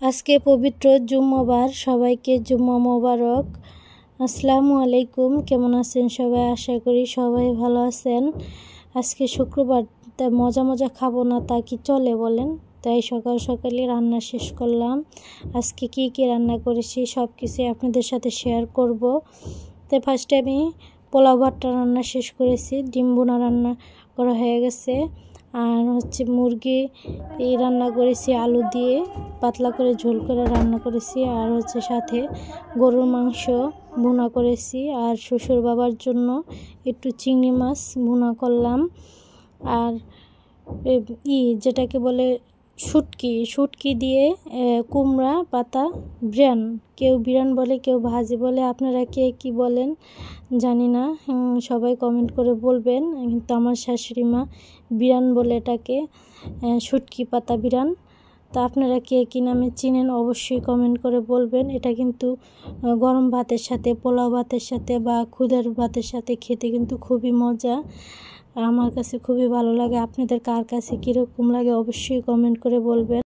আজকে পবিত্র জুম্মাবার, সবাইকে জুম্মা মোবারক। আসসালামু আলাইকুম। কেমন আছেন সবাই? আশা করি সবাই ভালো আছেন। আজকে শুক্রবার, তাই মজা মজা খাবো না তা কি চলে বলেন? তাই সকাল সকালে রান্না শেষ করলাম। আজকে কি কি রান্না করেছি সব কিছু আপনাদের সাথে শেয়ার করব। তাই ফার্স্টে আমি পোলাও ভাতটা রান্না শেষ করেছি, ডিম বোনা রান্না করা হয়ে গেছে, আর মুরগি রান্না করেছি আলু দিয়ে, পাতলা করে ঝোল করে রান্না করেছি, আর সাথে গরুর মাংস ভুনা করেছি, আর শ্বশুর বাবার জন্য একটু চিংড়ি মাছ ভুনা করলাম, আর যেটাকে বলে শুটকি দিয়ে কুমড়া পাতা বিরান, কেউ বিরান বলে, কেউ ভাজি বলে, আপনারা কে কি বলেন জানি না, সবাই কমেন্ট করে বলবেন। কিন্তু আমার শাশুড়ি মা বিরান বলে এটাকে, শুটকি পাতা বিরান। তা আপনারা কে কী নামে চিনেন অবশ্যই কমেন্ট করে বলবেন। এটা কিন্তু গরম ভাতের সাথে, পোলাও ভাতের সাথে বা খুদের ভাতের সাথে খেতে কিন্তু খুবই মজা। আমার কাছে খুবই ভালো লাগে। আপনাদের কার কাছে কীরকম লাগে অবশ্যই কমেন্ট করে বলবেন।